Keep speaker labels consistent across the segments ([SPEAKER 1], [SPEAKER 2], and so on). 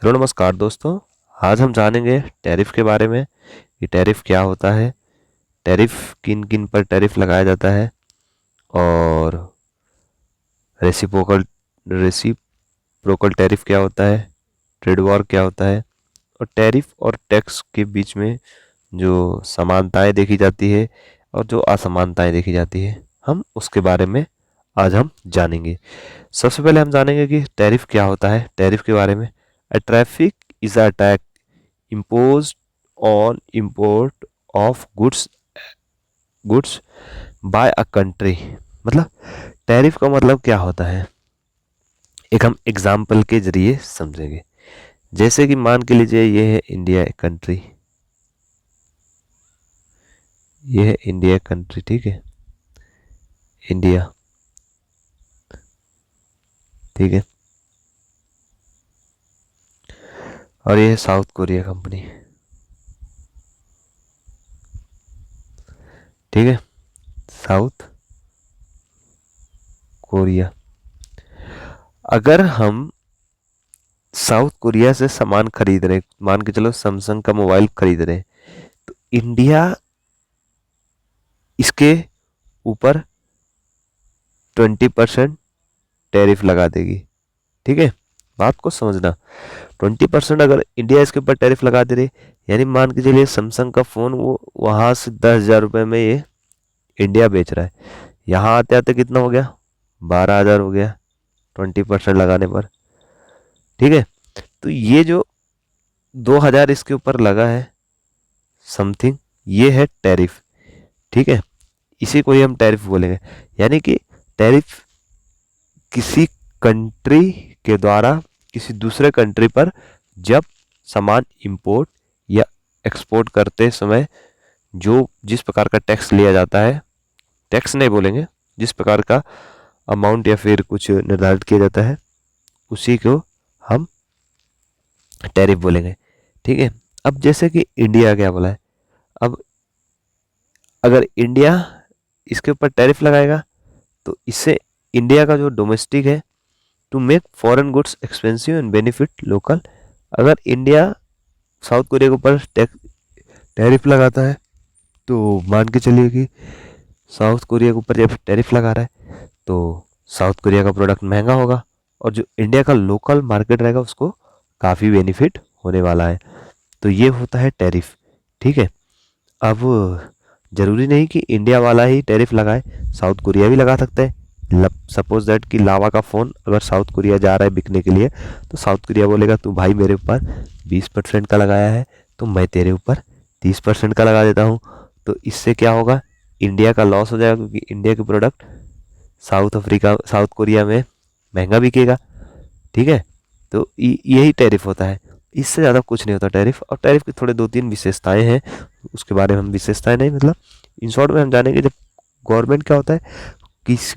[SPEAKER 1] Hello नमस्कार दोस्तों। आज हम जानेंगे टैरिफ के बारे में कि टैरिफ क्या होता है, टैरिफ किन किन पर टैरिफ लगाया जाता है और रेसिप्रोकल रेसिप्रोकल टैरिफ क्या होता है, ट्रेड वॉर क्या होता है और टैरिफ और टैक्स के बीच में जो समानताएं देखी जाती है और जो असमानताएं देखी जाती है, हम उसके बारे में आज हम जानेंगे। सबसे पहले हम जानेंगे कि टैरिफ क्या होता है। टैरिफ के बारे में, a traffic is a tax imposed on import of goods by a country। मतलब टैरिफ का मतलब क्या होता है, एक हम एग्जाम्पल के जरिए समझेंगे। जैसे कि मान के लीजिए ये है इंडिया कंट्री, ये है इंडिया कंट्री, ठीक है, इंडिया, ठीक है, और ये है साउथ कोरिया कंपनी, ठीक है, साउथ कोरिया। अगर हम साउथ कोरिया से सामान खरीद रहे, मान के चलो सैमसंग का मोबाइल खरीद रहे, तो इंडिया इसके ऊपर 20% टैरिफ लगा देगी, ठीक है, बात को समझना। 20% अगर इंडिया इसके ऊपर टैरिफ लगा दे रही, यानी मान के चलिए सैमसंग का फोन वो वहां से 10,000 रुपये में ये इंडिया बेच रहा है, यहाँ आते आते कितना हो गया, 12,000 हो गया 20% लगाने पर, ठीक है। तो ये जो 2,000 इसके ऊपर लगा है समथिंग, ये है टैरिफ, ठीक है, इसी को ही हम टैरिफ बोलेंगे। यानी कि टैरिफ किसी कंट्री के द्वारा किसी दूसरे कंट्री पर जब सामान इंपोर्ट या एक्सपोर्ट करते समय जो जिस प्रकार का टैक्स लिया जाता है, टैक्स नहीं बोलेंगे, जिस प्रकार का अमाउंट या फिर कुछ निर्धारित किया जाता है, उसी को हम टैरिफ बोलेंगे, ठीक है। अब जैसे कि इंडिया क्या बोला है, अब अगर इंडिया इसके ऊपर टैरिफ लगाएगा तो इससे इंडिया का जो डोमेस्टिक है, to make foreign goods expensive and benefit local, अगर इंडिया साउथ कोरिया के ऊपर टैरिफ लगाता है तो मान के चलिए कि साउथ कोरिया के ऊपर जब टैरिफ लगा रहा है तो साउथ कोरिया का प्रोडक्ट महंगा होगा और जो इंडिया का लोकल मार्केट रहेगा उसको काफ़ी बेनिफिट होने वाला है। तो ये होता है टैरिफ, ठीक है। अब जरूरी नहीं कि इंडिया वाला ही टैरिफ लगाए, साउथ कोरिया भी लगा सकता है। सपोज दैट कि लावा का फ़ोन अगर साउथ कोरिया जा रहा है बिकने के लिए, तो साउथ कोरिया बोलेगा तू भाई मेरे ऊपर 20% का लगाया है तो मैं तेरे ऊपर 30% का लगा देता हूँ। तो इससे क्या होगा, इंडिया का लॉस हो जाएगा क्योंकि इंडिया के प्रोडक्ट साउथ कोरिया में महंगा बिकेगा, ठीक है। तो यही टैरिफ होता है, इससे ज़्यादा कुछ नहीं होता टैरिफ। और टैरिफ की थोड़े 2-3 विशेषताएं हैं, उसके बारे में हम विशेषताएं नहीं, मतलब इन शॉर्ट में हम जानेंगे। जब गवर्नमेंट क्या होता है,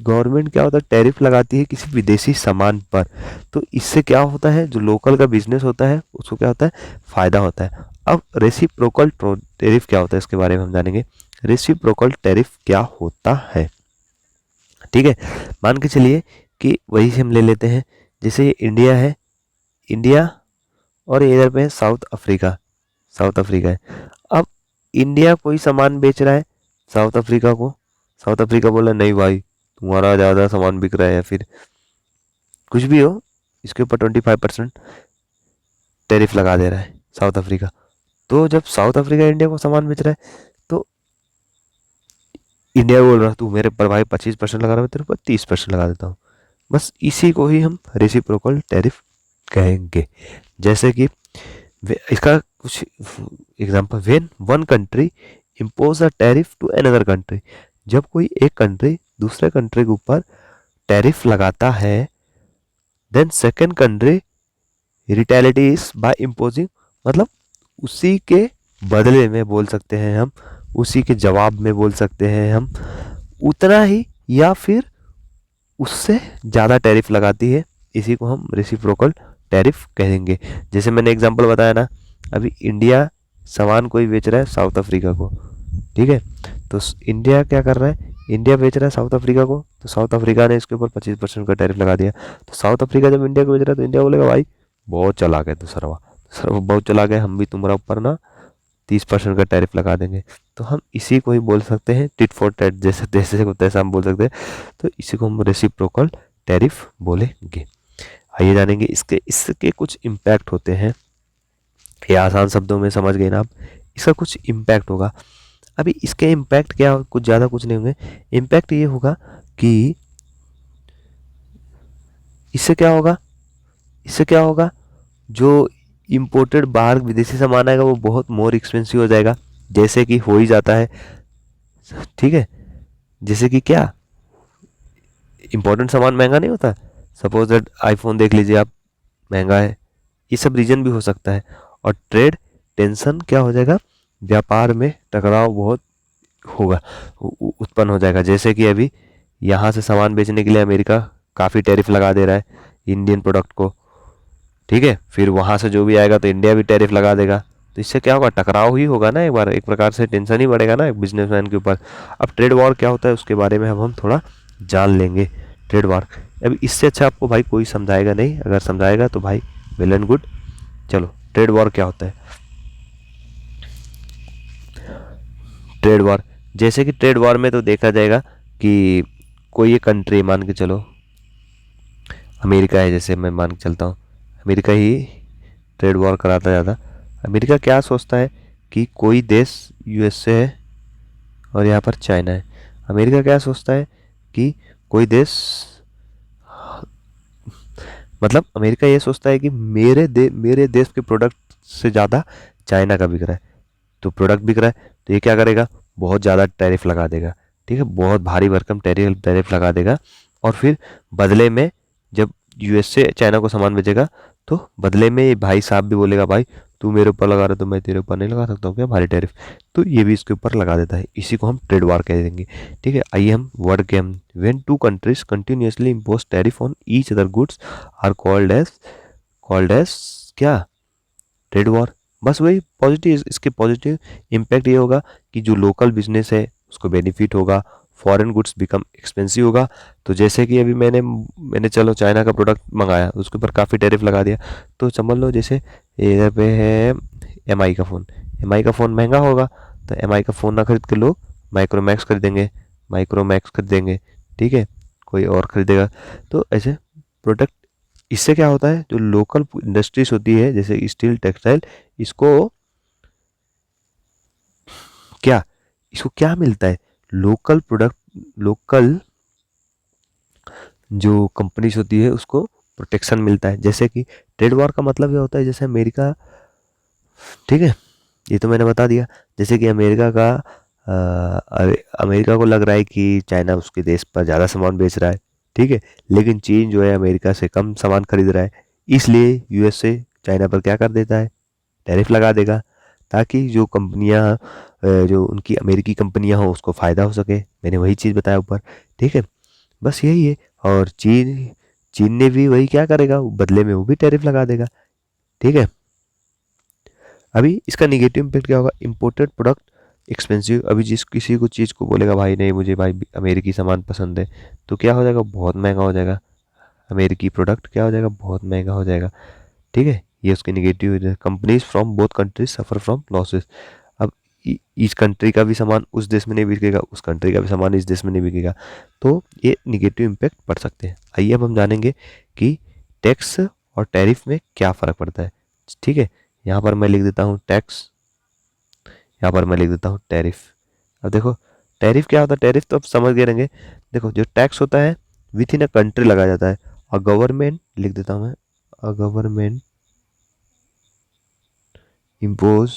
[SPEAKER 1] गवर्नमेंट क्या होता है, टैरिफ लगाती है किसी विदेशी सामान पर, तो इससे क्या होता है, जो लोकल का बिजनेस होता है उसको क्या होता है, फायदा होता है। अब रेसिप्रोकल टैरिफ क्या होता है, इसके बारे में हम जानेंगे। रेसिप्रोकल टैरिफ क्या होता है, ठीक है। मान के चलिए कि वही से हम ले लेते हैं, जैसे ये इंडिया है, इंडिया, और इधर पे है साउथ अफ्रीका, साउथ अफ्रीका है। अब इंडिया कोई सामान बेच रहा है साउथ अफ्रीका को, साउथ अफ्रीका बोला नहीं भाई तुम्हारा ज़्यादा सामान बिक रहा है या फिर कुछ भी हो, इसके ऊपर 25% टैरिफ लगा दे रहा है साउथ अफ्रीका। तो जब साउथ अफ्रीका इंडिया को सामान बेच रहा है तो इंडिया बोल रहा तू मेरे पर भाई 25% लगा रहा है, तेरे ऊपर 30% लगा देता हूँ। बस इसी को ही हम रेसिप्रोकल टैरिफ कहेंगे। जैसे कि इसका कुछ example, when one country impose a tariff to another country, जब कोई एक कंट्री दूसरे कंट्री के ऊपर टैरिफ लगाता है, then second country retaliates by imposing, मतलब उसी के बदले में बोल सकते हैं हम, उसी के जवाब में बोल सकते हैं हम, उतना ही या फिर उससे ज़्यादा टैरिफ लगाती है, इसी को हम रेसिप्रोकल टैरिफ कहेंगे। जैसे मैंने एग्जांपल बताया ना, अभी इंडिया सामान कोई बेच रहा है साउथ अफ्रीका को, ठीक है, तो इंडिया क्या कर रहा है, इंडिया बेच रहा है साउथ अफ्रीका को, तो साउथ अफ्रीका ने इसके ऊपर 25% का टैरिफ लगा दिया। तो साउथ अफ्रीका जब इंडिया को बेच रहा है तो इंडिया बोलेगा भाई बहुत चला गए दूसरा वो बहुत चला गए, हम भी तुम्हारा ऊपर ना 30% का टैरिफ लगा देंगे। तो हम इसी को ही बोल सकते हैं टिट फॉर टैट, जैसे जैसे को तैसा हम बोल सकते हैं। तो इसी को हम रेसिप्रोकल टैरिफ बोलेंगे। आइए जानेंगे इसके इसके कुछ इम्पैक्ट होते हैं। ये आसान शब्दों में समझ गए ना आप, इसका कुछ इम्पैक्ट होगा। अभी इसके इम्पैक्ट क्या, कुछ ज़्यादा कुछ नहीं होंगे। इम्पैक्ट ये होगा कि इससे क्या होगा, इससे क्या होगा, जो इम्पोर्टेड बाहर विदेशी सामान आएगा वो बहुत मोर एक्सपेंसिव हो जाएगा, जैसे कि हो ही जाता है। ठीक है, जैसे कि क्या, इंपॉर्टेंट सामान महंगा नहीं होता। सपोज दैट आईफोन देख लीजिए आप, महंगा है। ये सब रीजन भी हो सकता है। और ट्रेड टेंशन क्या हो जाएगा, व्यापार में टकराव बहुत होगा, उत्पन्न हो जाएगा। जैसे कि अभी यहाँ से सामान बेचने के लिए अमेरिका काफ़ी टैरिफ लगा दे रहा है इंडियन प्रोडक्ट को। ठीक है, फिर वहाँ से जो भी आएगा तो इंडिया भी टैरिफ लगा देगा। तो इससे क्या होगा, टकराव ही होगा ना, एक बार एक प्रकार से टेंशन ही बढ़ेगा ना एक बिजनेसमैन के ऊपर। अब ट्रेड वॉर क्या होता है उसके बारे में अब हम थोड़ा जान लेंगे। ट्रेड वॉर, अब इससे अच्छा आपको भाई कोई समझाएगा नहीं, अगर समझाएगा तो भाई वेल एंड गुड। चलो, ट्रेड वॉर क्या होता है। ट्रेड वॉर, जैसे कि ट्रेड वॉर में तो देखा जाएगा कि कोई एक कंट्री, मान के चलो अमेरिका है, जैसे मैं मान के चलता हूँ अमेरिका ही ट्रेड वॉर कराता ज़्यादा। अमेरिका क्या सोचता है कि कोई देश यूएसए है और यहाँ पर चाइना है। अमेरिका क्या सोचता है कि कोई देश, मतलब अमेरिका ये सोचता है कि मेरे देश के प्रोडक्ट से ज़्यादा चाइना का बिक रहा है। तो प्रोडक्ट बिक रहा है तो ये क्या करेगा, बहुत ज़्यादा टैरिफ लगा देगा। ठीक है, बहुत भारी भरकम टैरिफ टैरिफ लगा देगा। और फिर बदले में जब यूएसए चाइना को सामान बेचेगा तो बदले में ये भाई साहब भी बोलेगा, भाई तू मेरे ऊपर लगा रहा है तो मैं तेरे ऊपर नहीं लगा सकता हूँ क्या भारी टैरिफ। तो ये भी इसके ऊपर लगा देता है। इसी को हम ट्रेड वार कह देंगे। ठीक है, आइए हम वर्ड के हम, when two countries continuously impose tariff on each other goods are called as क्या, ट्रेड वॉर। बस वही पॉजिटिव, इसके पॉजिटिव इम्पैक्ट ये होगा कि जो लोकल बिजनेस है उसको बेनिफिट होगा, फॉरेन गुड्स बिकम एक्सपेंसिव होगा। तो जैसे कि अभी मैंने मैंने चलो चाइना का प्रोडक्ट मंगाया, उसके ऊपर काफ़ी टैरिफ लगा दिया। तो समझ लो जैसे इधर पे है एम का फ़ोन, एम का फ़ोन महंगा होगा, तो एम का फ़ोन ना खरीद के लोग माइक्रोमैक्स खरीदेंगे, माइक्रोमैक्स खरीदेंगे। ठीक है, कोई और खरीदेगा। तो ऐसे प्रोडक्ट, इससे क्या होता है, जो लोकल इंडस्ट्रीज होती है जैसे स्टील टेक्सटाइल, इसको क्या, इसको क्या मिलता है, लोकल प्रोडक्ट, लोकल जो कंपनीज होती है उसको प्रोटेक्शन मिलता है। जैसे कि ट्रेड वॉर का मतलब ये होता है, जैसे अमेरिका, ठीक है, ये तो मैंने बता दिया। जैसे कि अमेरिका का अमेरिका को लग रहा है कि चाइना उसके देश पर ज़्यादा सामान बेच रहा है। ठीक है, लेकिन चीन जो है अमेरिका से कम सामान खरीद रहा है, इसलिए यूएसए चाइना पर क्या कर देता है, टैरिफ लगा देगा, ताकि जो कंपनियां, जो उनकी अमेरिकी कंपनियां हो उसको फ़ायदा हो सके। मैंने वही चीज़ बताया ऊपर। ठीक है, बस यही है। और चीन चीन ने भी वही क्या करेगा, बदले में वो भी टैरिफ लगा देगा। ठीक है, अभी इसका निगेटिव इम्पैक्ट क्या होगा, इम्पोर्टेड प्रोडक्ट एक्सपेंसिव। अभी जिस किसी को चीज़ को बोलेगा भाई नहीं मुझे भाई अमेरिकी सामान पसंद है, तो क्या हो जाएगा, बहुत महंगा हो जाएगा। अमेरिकी प्रोडक्ट क्या हो जाएगा, बहुत महंगा हो जाएगा। ठीक है, ये उसके निगेटिव है। Companies from both countries suffer from losses. अब इस कंट्री का भी सामान उस देश में नहीं बिकेगा, उस कंट्री का भी सामान इस देश में नहीं बिकेगा, तो ये निगेटिव इम्पैक्ट पड़ सकते हैं। आइए अब हम जानेंगे कि टैक्स और टैरिफ में क्या फ़र्क पड़ता है। ठीक है, यहाँ पर मैं लिख देता हूँ टैक्स, यहाँ पर मैं लिख देता हूँ टैरिफ। अब देखो टैरिफ क्या होता है, टैरिफ तो अब समझ गए रहेंगे। देखो जो टैक्स होता है विथ इन अ कंट्री लगाया जाता है, और गवर्नमेंट लिख देता हूँ मैं, government impose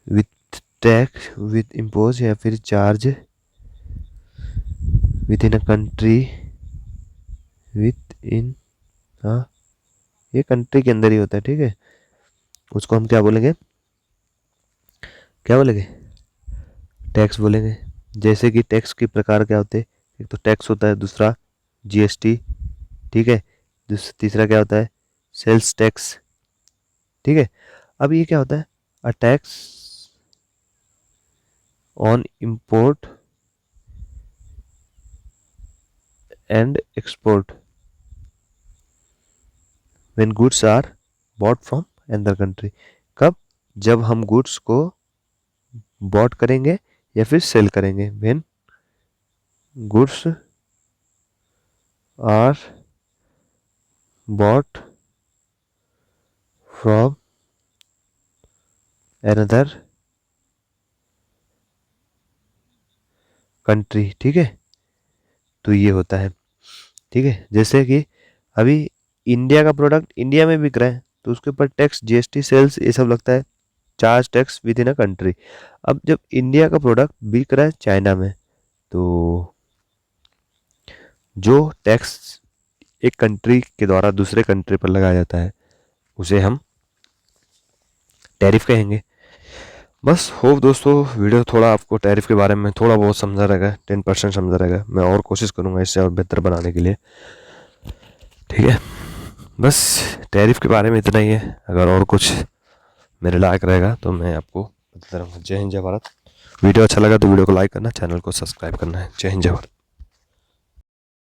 [SPEAKER 1] with tax with impose या फिर charge with in a country, with इन, हाँ ये कंट्री के अंदर ही होता है। ठीक है, उसको हम क्या बोलेंगे, क्या बोलेंगे, टैक्स बोलेंगे। जैसे कि टैक्स के प्रकार क्या होते हैं, एक तो टैक्स होता है, दूसरा जीएसटी। ठीक है, तीसरा क्या होता है, सेल्स टैक्स। ठीक है, अब ये क्या होता है, a tax on import and export. When goods are bought from another country. कब? जब हम गुड्स को बॉट करेंगे या फिर सेल करेंगे। When goods are bought from another country. ठीक है, तो ये होता है। ठीक है, जैसे कि अभी इंडिया का प्रोडक्ट इंडिया में बिक रहा है तो उसके ऊपर टैक्स, जीएसटी, सेल्स ये सब लगता है, charge tax with in a country. अब जब इंडिया का प्रोडक्ट बिक रहा है चाइना में, तो जो टैक्स एक कंट्री के द्वारा दूसरे कंट्री पर लगाया जाता है उसे हम टैरिफ कहेंगे। बस होप दोस्तों वीडियो थोड़ा आपको टैरिफ के बारे में थोड़ा बहुत समझा रहेगा, 10% समझा रहेगा। मैं और कोशिश करूंगा इससे और बेहतर बनाने के लिए। ठीक है, बस टैरिफ के बारे में इतना ही है। अगर और कुछ मेरे लायक रहेगा तो मैं आपको बताता रहूँगा। जय हिंद जय भारत। वीडियो अच्छा लगा तो वीडियो को लाइक करना, चैनल को सब्सक्राइब करना है। जय हिंद जय भारत।